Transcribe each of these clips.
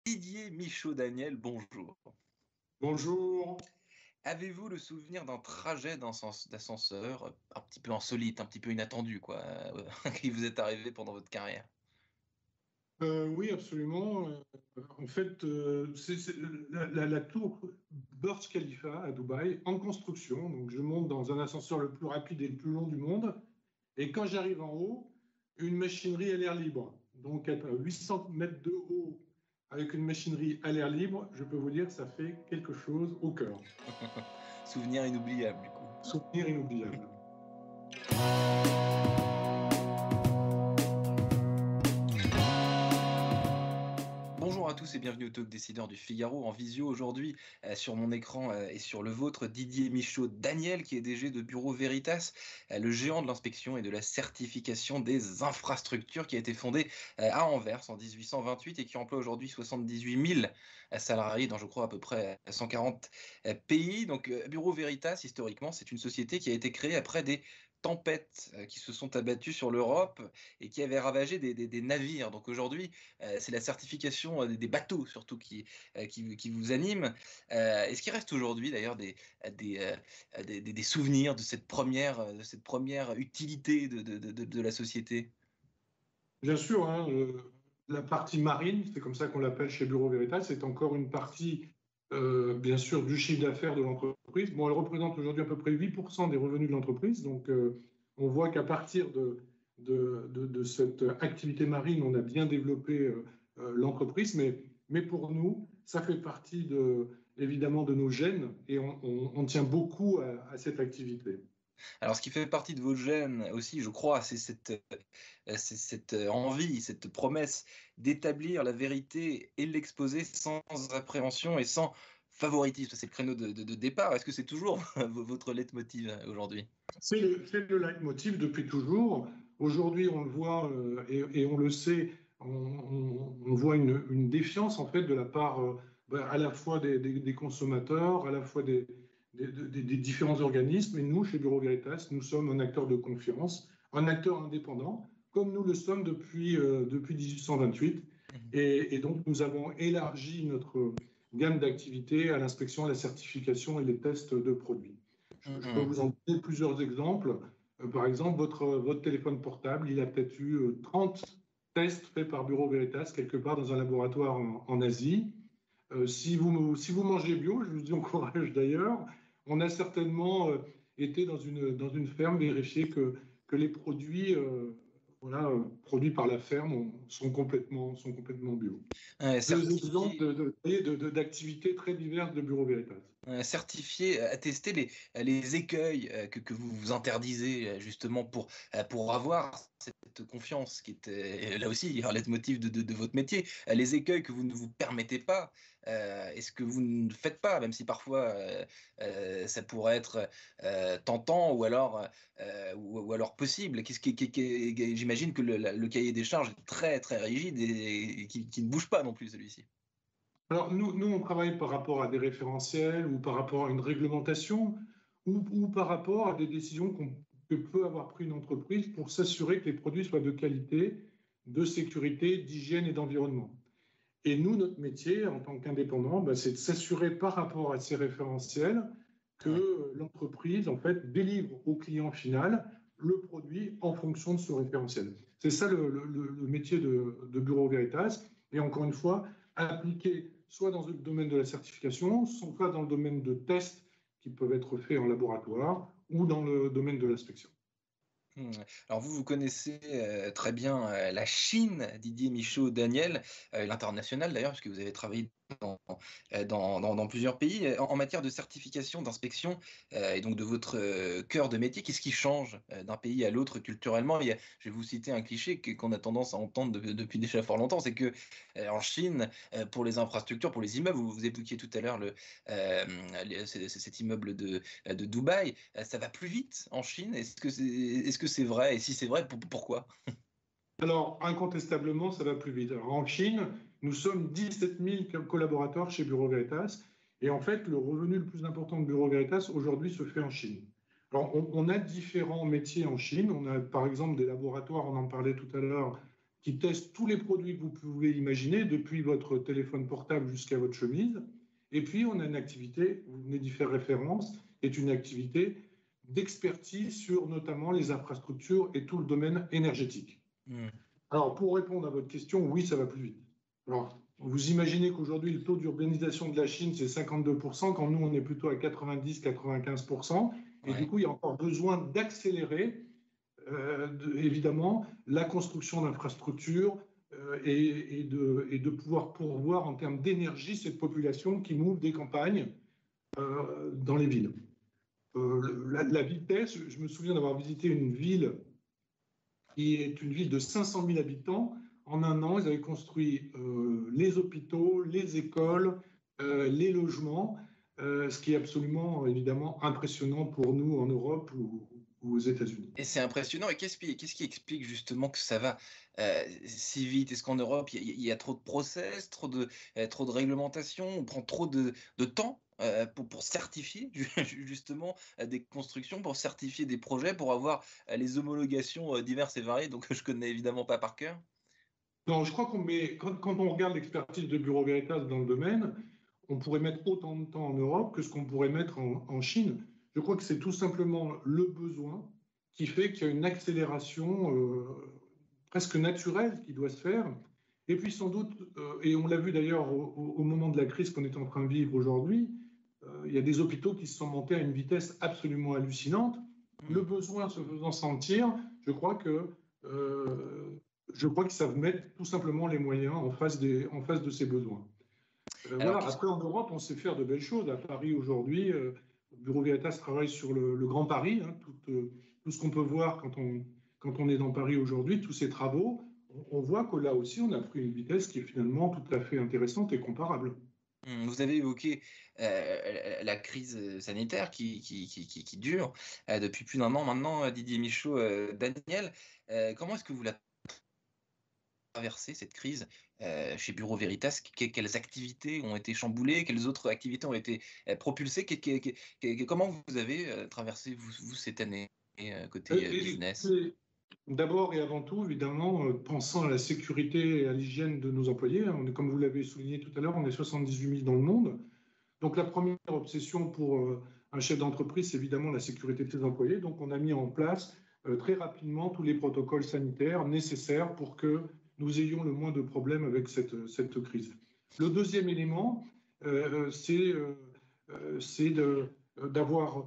Didier Michaud-Daniel, bonjour. Bonjour. Avez-vous le souvenir d'un trajet d'ascenseur un petit peu insolite, un petit peu inattendu, quoi, qui vous est arrivé pendant votre carrière? Oui, absolument. En fait, c'est la tour Burj Khalifa à Dubaï en construction. Donc, je monte dans un ascenseur le plus rapide et le plus long du monde. Et quand j'arrive en haut, une machinerie à l'air libre. Donc, à 800 mètres de haut, avec une machinerie à l'air libre, je peux vous dire que ça fait quelque chose au cœur. Souvenir inoubliable, du coup. Souvenir inoubliable. Bonjour à tous et bienvenue au Talk Décideur du Figaro en visio aujourd'hui sur mon écran et sur le vôtre Didier Michaud-Daniel qui est DG de Bureau Veritas, le géant de l'inspection et de la certification des infrastructures qui a été fondé à Anvers en 1828 et qui emploie aujourd'hui 78 000 salariés dans je crois à peu près 140 pays. Donc Bureau Veritas historiquement c'est une société qui a été créée après des tempêtes qui se sont abattues sur l'Europe et qui avaient ravagé des navires. Donc aujourd'hui c'est la certification des bateaux surtout qui vous anime. Est-ce qu'il reste aujourd'hui d'ailleurs des, des souvenirs de cette première utilité de la société? Bien sûr, hein, la partie marine, c'est comme ça qu'on l'appelle chez Bureau Veritas, c'est encore une partie, bien sûr, du chiffre d'affaires de l'entreprise. Bon, elle représente aujourd'hui à peu près 8% des revenus de l'entreprise. Donc, on voit qu'à partir de cette activité marine, on a bien développé l'entreprise. Mais pour nous, ça fait partie évidemment de nos gènes et on tient beaucoup à cette activité. Alors, ce qui fait partie de vos gènes aussi, je crois, c'est cette envie, cette promesse d'établir la vérité et l'exposer sans appréhension et sans favoritisme. C'est le créneau de départ. Est-ce que c'est toujours votre leitmotiv aujourd'hui? C'est le leitmotiv depuis toujours. Aujourd'hui, on le voit et on le sait, on voit une défiance en fait de la part à la fois des consommateurs, à la fois des différents organismes. Et nous, chez Bureau Veritas, nous sommes un acteur de confiance, un acteur indépendant, comme nous le sommes depuis 1828. Et donc, nous avons élargi notre gamme d'activités à l'inspection, à la certification et les tests de produits. Je peux Mhm. vous en donner plusieurs exemples. Par exemple, votre téléphone portable, il a peut-être eu 30 tests faits par Bureau Veritas quelque part dans un laboratoire en Asie. Si vous mangez bio, je vous y encourage d'ailleurs, on a certainement été dans une ferme vérifier que les produits, voilà, produits par la ferme sont complètement bio. Deux exemples Certifié. d'activités très diverses de Bureau Veritas. Certifier, attester les écueils que vous vous interdisez justement pour avoir cette confiance qui est là aussi un leitmotiv de votre métier. Les écueils que vous ne vous permettez pas, est-ce que vous ne faites pas, même si parfois ça pourrait être tentant ou alors possible. J'imagine que le cahier des charges est très très rigide et qui ne bouge pas non plus celui-ci. Alors, nous, on travaille par rapport à des référentiels ou par rapport à une réglementation ou par rapport à des décisions que peut avoir pris une entreprise pour s'assurer que les produits soient de qualité, de sécurité, d'hygiène et d'environnement. Et nous, notre métier en tant qu'indépendant, ben, c'est de s'assurer par rapport à ces référentiels Ouais. que l'entreprise, en fait, délivre au client final le produit en fonction de ce référentiel. C'est ça le métier de Bureau Veritas. Et encore une fois, appliqué soit dans le domaine de la certification, soit dans le domaine de tests qui peuvent être faits en laboratoire ou dans le domaine de l'inspection. Hmm. Alors vous connaissez très bien la Chine, Didier Michaud-Daniel, l'international d'ailleurs, puisque vous avez travaillé dans plusieurs pays. En matière de certification, d'inspection, et donc de votre cœur de métier, qu'est-ce qui change d'un pays à l'autre culturellement? Je vais vous citer un cliché qu'on a tendance à entendre depuis déjà fort longtemps, c'est que en Chine, pour les infrastructures, pour les immeubles, vous évoquiez tout à l'heure euh, cet immeuble de Dubaï, ça va plus vite en Chine. Est-ce que c'est vrai? Et si c'est vrai, pourquoi? Alors, incontestablement, ça va plus vite. Alors, en Chine, nous sommes 17 000 collaborateurs chez Bureau Veritas. Et en fait, le revenu le plus important de Bureau Veritas aujourd'hui se fait en Chine. Alors, on a différents métiers en Chine. On a par exemple des laboratoires, on en parlait tout à l'heure, qui teste tous les produits que vous pouvez imaginer, depuis votre téléphone portable jusqu'à votre chemise. Et puis, on a une activité, vous venez d'y faire référence, qui est une activité d'expertise sur notamment les infrastructures et tout le domaine énergétique. Alors, pour répondre à votre question, oui, ça va plus vite. Alors, vous imaginez qu'aujourd'hui, le taux d'urbanisation de la Chine, c'est 52%, quand nous, on est plutôt à 90-95%. Et du coup, il y a encore besoin d'accélérer, évidemment, la construction d'infrastructures et de pouvoir pourvoir en termes d'énergie cette population qui move des campagnes dans les villes. La vitesse, je me souviens d'avoir visité une ville qui est une ville de 500 000 habitants. En un an, ils avaient construit les hôpitaux, les écoles, les logements, ce qui est absolument, évidemment, impressionnant pour nous en Europe ou aux États-Unis. Et c'est impressionnant. Et qu'est-ce qui explique justement que ça va si vite? Est-ce qu'en Europe, il y a trop de process, trop de réglementation, on prend trop de temps pour certifier justement des constructions, pour certifier des projets, pour avoir les homologations diverses et variées, donc je connais évidemment pas par cœur? Non, je crois quand on regarde l'expertise de Bureau Veritas dans le domaine, on pourrait mettre autant de temps en Europe que ce qu'on pourrait mettre en Chine. Je crois que c'est tout simplement le besoin qui fait qu'il y a une accélération presque naturelle qui doit se faire. Et puis sans doute, et on l'a vu d'ailleurs au moment de la crise qu'on est en train de vivre aujourd'hui, il y a des hôpitaux qui se sont montés à une vitesse absolument hallucinante. Le besoin se faisant sentir, je crois qu'ils savent mettre tout simplement les moyens en face de ces besoins. Voilà. Après, en Europe, on sait faire de belles choses. À Paris, aujourd'hui, Bureau Veritas travaille sur le Grand Paris. Hein, tout ce qu'on peut voir quand on est dans Paris aujourd'hui, tous ces travaux, on voit que là aussi, on a pris une vitesse qui est finalement tout à fait intéressante et comparable. Vous avez évoqué la crise sanitaire qui dure depuis plus d'un an maintenant, Didier Michaud, Daniel. Comment est-ce que vous la traversé cette crise chez Bureau Veritas? Quelles activités ont été chamboulées? Quelles autres activités ont été propulsées? Comment vous avez traversé, vous, cette année côté business? D'abord et avant tout, évidemment, pensant à la sécurité et à l'hygiène de nos employés. Comme vous l'avez souligné tout à l'heure, on est 78 000 dans le monde. Donc la première obsession pour un chef d'entreprise, c'est évidemment la sécurité de ses employés. Donc on a mis en place très rapidement tous les protocoles sanitaires nécessaires pour que nous ayons le moins de problèmes avec cette crise. Le deuxième élément, c'est d'avoir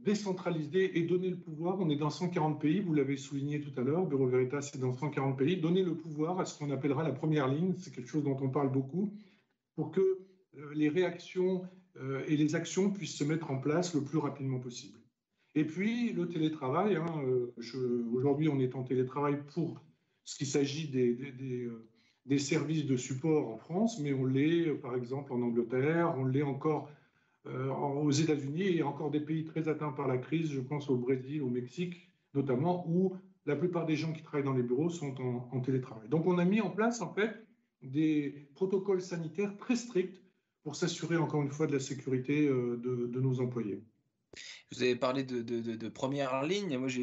décentralisé et donné le pouvoir. On est dans 140 pays, vous l'avez souligné tout à l'heure, Bureau Veritas est dans 140 pays. Donner le pouvoir à ce qu'on appellera la première ligne, c'est quelque chose dont on parle beaucoup, pour que les réactions et les actions puissent se mettre en place le plus rapidement possible. Et puis, le télétravail. Aujourd'hui, on est en télétravail pour ce qui s'agit des services de support en France, mais on l'est, par exemple, en Angleterre, on l'est encore aux États-Unis, et il y a encore des pays très atteints par la crise, je pense au Brésil, au Mexique notamment, où la plupart des gens qui travaillent dans les bureaux sont en télétravail. Donc, on a mis en place, en fait, des protocoles sanitaires très stricts pour s'assurer, encore une fois, de la sécurité de nos employés. Vous avez parlé de première ligne. Moi, j'ai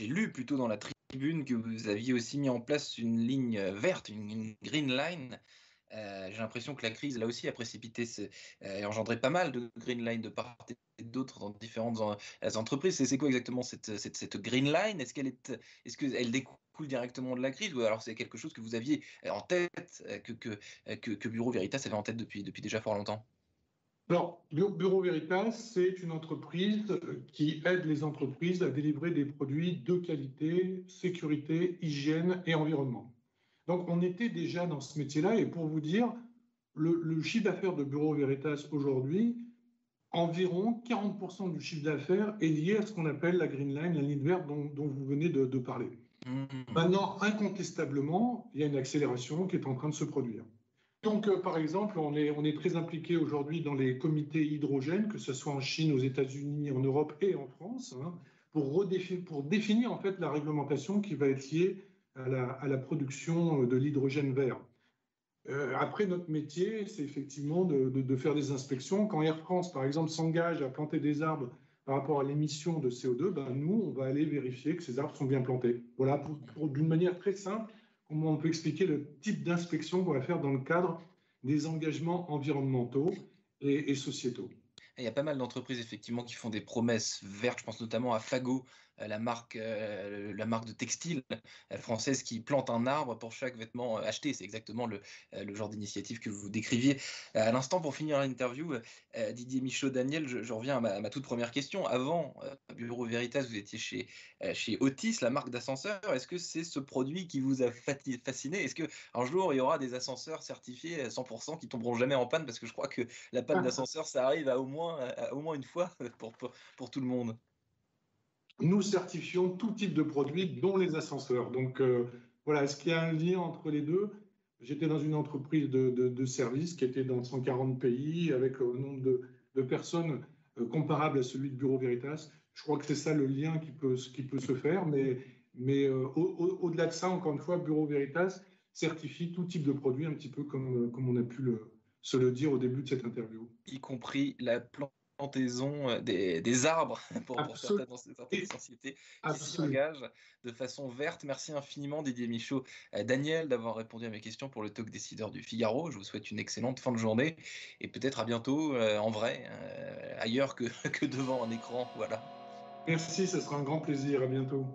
lu plutôt dans la tribune que vous aviez aussi mis en place une ligne verte, une green line. J'ai l'impression que la crise, là aussi, a précipité et engendré pas mal de green line de part et d'autre dans différentes entreprises. C'est quoi exactement cette green line? Est-ce qu'elle découle directement de la crise, ou alors c'est quelque chose que vous aviez en tête, que Bureau Veritas avait en tête depuis déjà fort longtemps? Alors, Bureau Veritas, c'est une entreprise qui aide les entreprises à délivrer des produits de qualité, sécurité, hygiène et environnement. Donc, on était déjà dans ce métier-là, et pour vous dire, le chiffre d'affaires de Bureau Veritas aujourd'hui, environ 40% du chiffre d'affaires est lié à ce qu'on appelle la Green Line, la ligne verte dont vous venez de parler. Maintenant, incontestablement, il y a une accélération qui est en train de se produire. Donc, par exemple, on est très impliqué aujourd'hui dans les comités hydrogène, que ce soit en Chine, aux États-Unis, en Europe et en France, hein, pour définir en fait la réglementation qui va être liée à la production de l'hydrogène vert. Après, notre métier, c'est effectivement de faire des inspections. Quand Air France, par exemple, s'engage à planter des arbres par rapport à l'émission de CO2, ben nous, on va aller vérifier que ces arbres sont bien plantés. Voilà, d'une manière très simple, comment on peut expliquer le type d'inspection qu'on va faire dans le cadre des engagements environnementaux et sociétaux. Il y a pas mal d'entreprises effectivement qui font des promesses vertes. Je pense notamment à Fago, la marque de textile française qui plante un arbre pour chaque vêtement acheté. C'est exactement le genre d'initiative que vous décriviez à l'instant. Pour finir l'interview, Didier Michaud, Daniel, je reviens à ma toute première question. Avant Bureau Veritas, vous étiez chez Otis, la marque d'ascenseurs. Est-ce que c'est ce produit qui vous a fasciné? Est-ce qu'un jour, il y aura des ascenseurs certifiés à 100% qui tomberont jamais en panne? Parce que je crois que la panne d'ascenseur, ça arrive à au moins une fois pour tout le monde. Nous certifions tout type de produits, dont les ascenseurs. Donc voilà, est-ce qu'il y a un lien entre les deux? J'étais dans une entreprise de services qui était dans 140 pays, avec un nombre de personnes comparable à celui de Bureau Veritas. Je crois que c'est ça le lien qui peut se faire, mais au-delà de ça, encore une fois, Bureau Veritas certifie tout type de produit, un petit peu comme on a pu se le dire au début de cette interview. Y compris la plantaison des arbres pour Absolument. certaines sociétés qui s'y Absolument. engagent de façon verte. Merci infiniment Didier Michaud, Daniel, d'avoir répondu à mes questions pour le talk décideur du Figaro. Je vous souhaite une excellente fin de journée et peut-être à bientôt en vrai, ailleurs que devant un écran. Voilà. Merci, ce sera un grand plaisir. À bientôt.